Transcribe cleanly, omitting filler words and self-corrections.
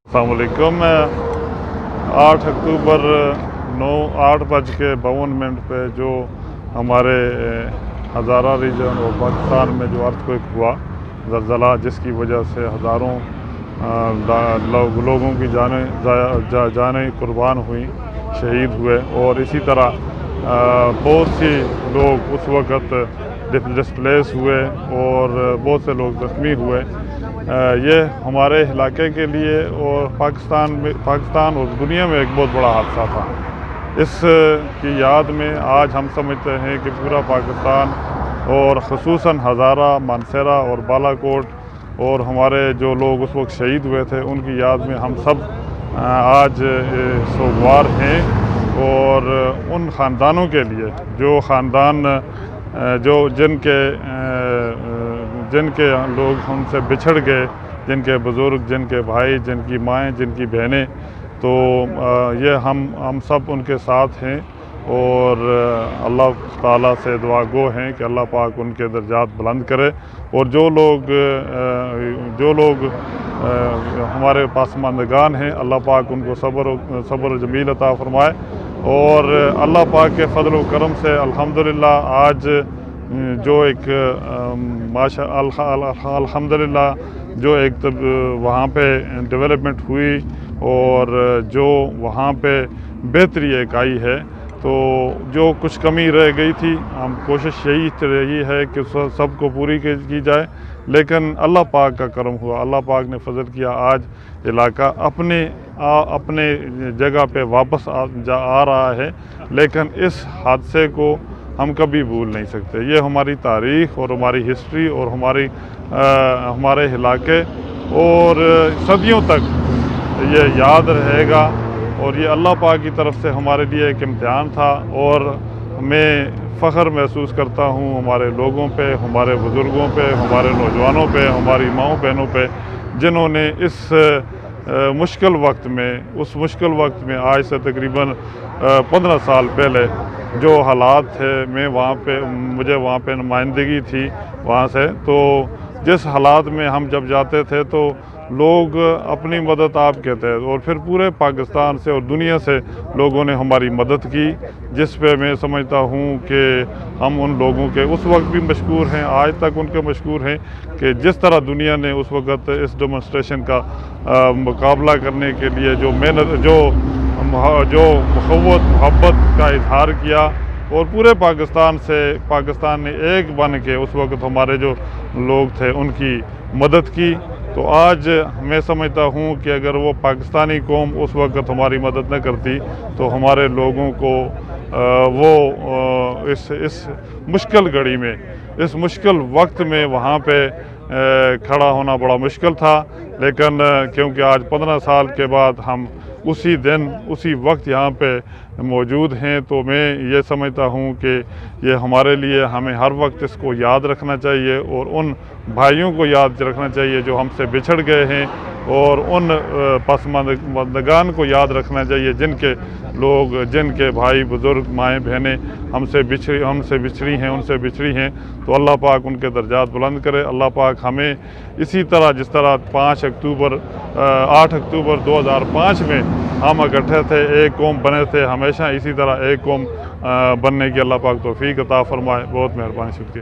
السلام علیکم۔ 8 اکتوبر 8:52 پہ جو ہمارے ہزارہ ریجن اور پاکستان میں جو ارتھ ہوا زلزلہ، جس کی وجہ سے ہزاروں لوگوں کی جانیں قربان ہوئیں، شہید ہوئے، اور اسی طرح بہت سی لوگ اس وقت ڈسپلیس ہوئے اور بہت سے لوگ زخمی ہوئے۔ یہ ہمارے علاقے کے لیے اور پاکستان اور دنیا میں ایک بہت بڑا حادثہ تھا۔ اس کی یاد میں آج ہم سمجھتے ہیں کہ پورا پاکستان اور خصوصاً ہزارہ، مانسہرہ اور بالا کوٹ اور ہمارے جو لوگ اس وقت شہید ہوئے تھے، ان کی یاد میں ہم سب آج سوگوار ہیں، اور ان خاندانوں کے لیے جو خاندان جن کے لوگ ہم سے بچھڑ گئے، جن کے بزرگ، جن کے بھائی، جن کی مائیں، جن کی بہنیں، تو یہ ہم سب ان کے ساتھ ہیں، اور اللہ تعالیٰ سے دعا گو ہیں کہ اللہ پاک ان کے درجات بلند کرے، اور جو لوگ ہمارے پسماندگان ہیں، اللہ پاک ان کو صبر جمیل عطا فرمائے، اور اللہ پاک کے فضل و کرم سے الحمدللہ آج جو ایک الحمدللہ جو ایک وہاں پہ ڈیولپمنٹ ہوئی اور جو وہاں پہ بہتری ایک آئی ہے، تو جو کچھ کمی رہ گئی تھی، ہم کوشش یہی رہی ہے کہ سب کو پوری کی جائے، لیکن اللہ پاک کا کرم ہوا، اللہ پاک نے فضل کیا، آج علاقہ اپنے جگہ پہ واپس آ رہا ہے، لیکن اس حادثے کو ہم کبھی بھول نہیں سکتے۔ یہ ہماری تاریخ اور ہماری ہسٹری اور ہمارے علاقے اور صدیوں تک یہ یاد رہے گا، اور یہ اللہ پاک کی طرف سے ہمارے لیے ایک امتحان تھا، اور میں فخر محسوس کرتا ہوں ہمارے لوگوں پہ، ہمارے بزرگوں پہ، ہمارے نوجوانوں پہ، ہماری ماؤں بہنوں پہ، جنہوں نے اس مشکل وقت میں آج سے تقریباً 15 سال پہلے جو حالات تھے، مجھے وہاں پہ نمائندگی تھی وہاں سے، تو جس حالات میں ہم جب جاتے تھے تو لوگ اپنی مدد آپ کہتے ہیں، اور پھر پورے پاکستان سے اور دنیا سے لوگوں نے ہماری مدد کی، جس پہ میں سمجھتا ہوں کہ ہم ان لوگوں کے اس وقت بھی مشکور ہیں، آج تک ان کے مشکور ہیں، کہ جس طرح دنیا نے اس وقت اس ڈیمونسٹریشن کا مقابلہ کرنے کے لیے جو محنت، جو محبت کا اظہار کیا، اور پورے پاکستان نے ایک بن کے اس وقت ہمارے جو لوگ تھے ان کی مدد کی، تو آج میں سمجھتا ہوں کہ اگر وہ پاکستانی قوم اس وقت ہماری مدد نہ کرتی تو ہمارے لوگوں کو اس مشکل گھڑی میں، اس مشکل وقت میں وہاں پہ کھڑا ہونا بڑا مشکل تھا، لیکن کیونکہ آج 15 سال کے بعد ہم اسی وقت یہاں پہ موجود ہیں، تو میں یہ سمجھتا ہوں کہ یہ ہمارے لیے ہمیں ہر وقت اس کو یاد رکھنا چاہیے، اور ان بھائیوں کو یاد رکھنا چاہیے جو ہم سے بچھڑ گئے ہیں، اور ان پسماندگان کو یاد رکھنا چاہیے جن کے بھائی، بزرگ، مائیں، بہنیں ہم سے بچھڑی ہیں، تو اللہ پاک ان کے درجات بلند کرے۔ اللہ پاک ہمیں اسی طرح، جس طرح 8 اکتوبر 2005 میں ہم اکٹھے تھے، ایک قوم بنے تھے، ہمیشہ اسی طرح ایک قوم بننے کی اللہ پاک توفیق عطا فرمائے۔ بہت مہربانی، شکریہ۔